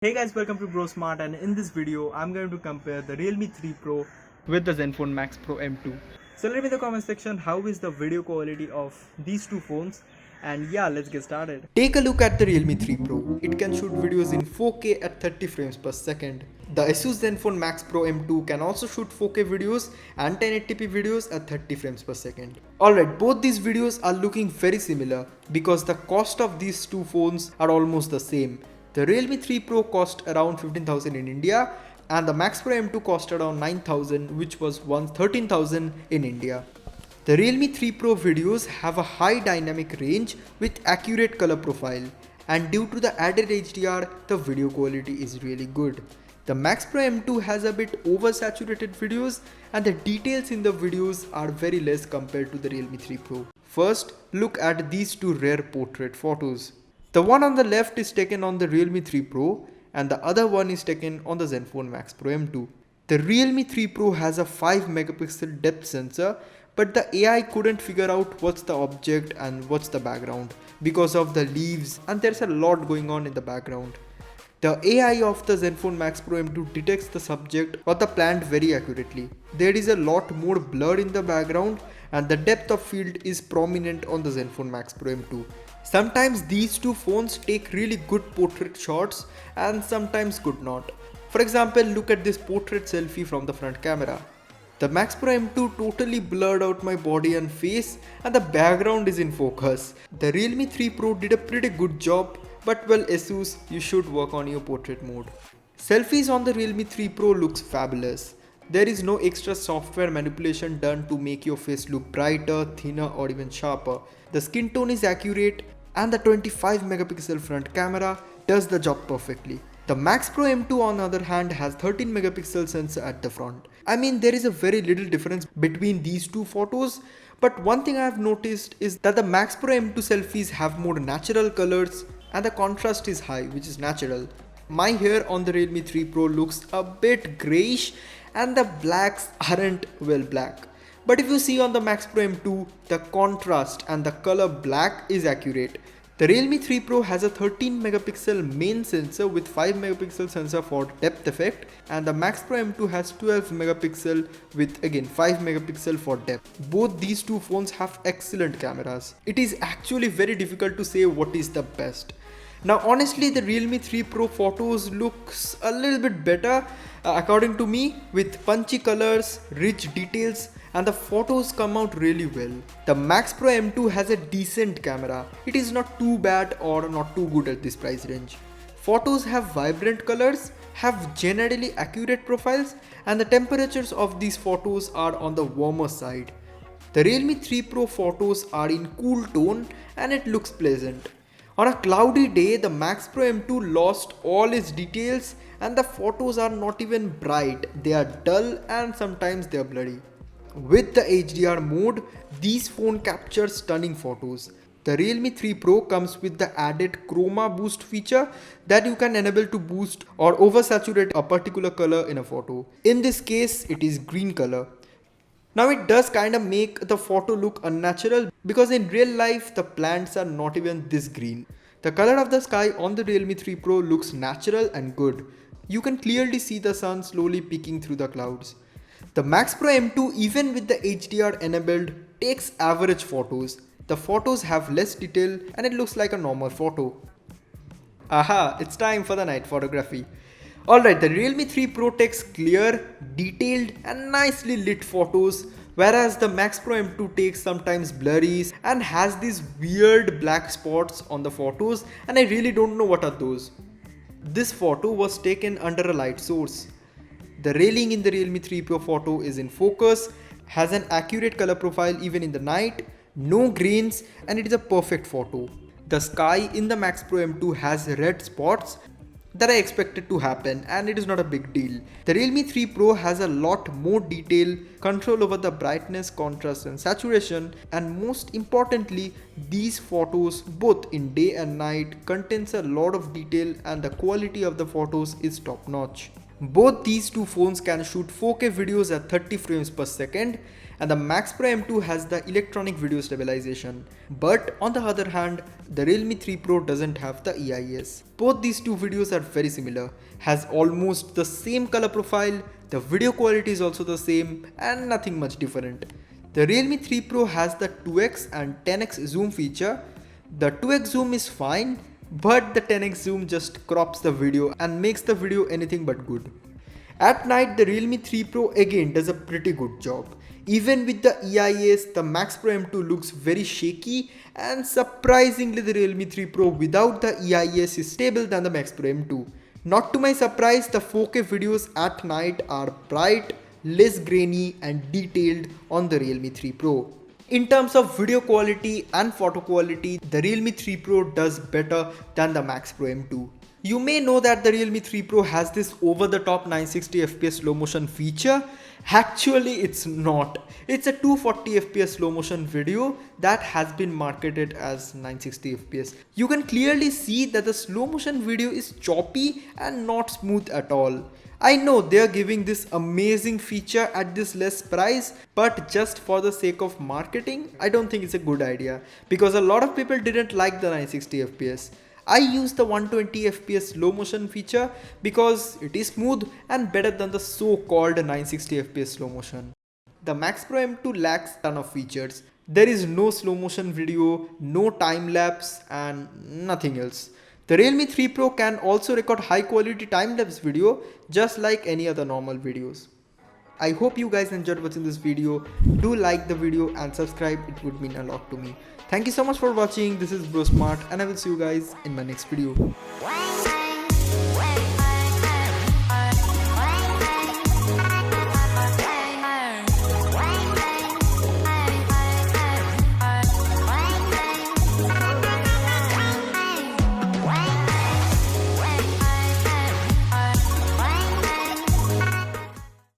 Hey guys, welcome to Bro Smart, and in this video I'm going to compare the Realme 3 Pro with the Zenfone Max Pro M2. So let me in the comment section how is the video quality of these two phones, and yeah, let's get started. Take a look at the Realme 3 Pro. It can shoot videos in 4K at 30 frames per second. The ASUS Zenfone Max Pro M2 can also shoot 4K videos and 1080p videos at 30 frames per second. Alright, both these videos are looking very similar because the cost of these two phones are almost the same. The Realme 3 Pro cost around 15,000 in India and the Max Pro M2 cost around 9,000, which was once 13,000 in India. The Realme 3 Pro videos have a high dynamic range with accurate color profile, and due to the added HDR, the video quality is really good. The Max Pro M2 has a bit oversaturated videos and the details in the videos are very less compared to the Realme 3 Pro. First, look at these two rare portrait photos. The one on the left is taken on the Realme 3 Pro and the other one is taken on the Zenfone Max Pro M2. The Realme 3 Pro has a 5 megapixel depth sensor, but the AI couldn't figure out what's the object and what's the background because of the leaves, and there's a lot going on in the background. The AI of the Zenfone Max Pro M2 detects the subject or the plant very accurately. There is a lot more blur in the background and the depth of field is prominent on the Zenfone Max Pro M2. Sometimes these two phones take really good portrait shots and sometimes could not. For example, look at this portrait selfie from the front camera. The Max Pro M2 totally blurred out my body and face and the background is in focus. The Realme 3 Pro did a pretty good job, but well, ASUS, you should work on your portrait mode. Selfies on the Realme 3 Pro looks fabulous. There is no extra software manipulation done to make your face look brighter, thinner or even sharper. The skin tone is accurate and the 25 megapixel front camera does the job perfectly. The Max Pro M2 on the other hand has 13 megapixel sensor at the front. I mean, there is a very little difference between these two photos, but one thing I have noticed is that the Max Pro M2 selfies have more natural colors and the contrast is high, which is natural. My hair on the Realme 3 Pro looks a bit greyish and the blacks aren't well black. But if you see on the Max Pro M2, the contrast and the color black is accurate. The Realme 3 Pro has a 13 megapixel main sensor with 5 megapixel sensor for depth effect, and the Max Pro M2 has 12 megapixel with again 5 megapixel for depth. Both these two phones have excellent cameras. It is actually very difficult to say what is the best. Now honestly, the Realme 3 Pro photos looks a little bit better according to me, with punchy colors, rich details, and the photos come out really well. The Max Pro M2 has a decent camera. It is not too bad or not too good at this price range. Photos have vibrant colors, have generally accurate profiles, and the temperatures of these photos are on the warmer side. The Realme 3 Pro photos are in cool tone and it looks pleasant. On a cloudy day, the Max Pro M2 lost all its details and the photos are not even bright, they are dull and sometimes they are blurry. With the HDR mode, these phones capture stunning photos. The Realme 3 Pro comes with the added Chroma Boost feature that you can enable to boost or oversaturate a particular color in a photo. In this case, it is green color. Now it does kind of make the photo look unnatural because in real life the plants are not even this green. The color of the sky on the Realme 3 Pro looks natural and good. You can clearly see the sun slowly peeking through the clouds. The Max Pro M2, even with the HDR enabled, takes average photos. The photos have less detail and it looks like a normal photo. Aha, it's time for the night photography. Alright, the Realme 3 Pro takes clear, detailed and nicely lit photos, whereas the Max Pro M2 takes sometimes blurry and has these weird black spots on the photos, and I really don't know what are those. This photo was taken under a light source. The railing in the Realme 3 Pro photo is in focus, has an accurate color profile even in the night, no grains, and it is a perfect photo. The sky in the Max Pro M2 has red spots that I expected to happen, and it is not a big deal. The Realme 3 Pro has a lot more detail, control over the brightness, contrast and saturation, and most importantly, these photos both in day and night contains a lot of detail and the quality of the photos is top notch. Both these two phones can shoot 4K videos at 30 frames per second, and the Max Pro M2 has the electronic video stabilization. But on the other hand, the Realme 3 Pro doesn't have the EIS. Both these two videos are very similar, has almost the same color profile, the video quality is also the same, and nothing much different. The Realme 3 Pro has the 2x and 10x zoom feature. The 2x zoom is fine, but the 10x zoom just crops the video and makes the video anything but good. At night, the Realme 3 Pro again does a pretty good job. Even with the EIS, the Max Pro M2 looks very shaky, and surprisingly the Realme 3 Pro without the EIS is stable than the Max Pro M2. Not to my surprise, the 4K videos at night are bright, less grainy and detailed on the Realme 3 Pro. In terms of video quality and photo quality, the Realme 3 Pro does better than the Max Pro M2. You may know that the Realme 3 Pro has this over-the-top 960fps slow motion feature. Actually, it's not. It's a 240fps slow motion video that has been marketed as 960fps. You can clearly see that the slow motion video is choppy and not smooth at all. I know they are giving this amazing feature at this less price, but just for the sake of marketing, I don't think it's a good idea, because a lot of people didn't like the 960fps. I use the 120fps slow motion feature because it is smooth and better than the so-called 960fps slow motion. The Max Pro M2 lacks ton of features. There is no slow motion video, no time lapse and nothing else. The Realme 3 Pro can also record high quality time-lapse video just like any other normal videos. I hope you guys enjoyed watching this video. Do like the video and subscribe, it would mean a lot to me. Thank you so much for watching. This is Bro Smart and I will see you guys in my next video.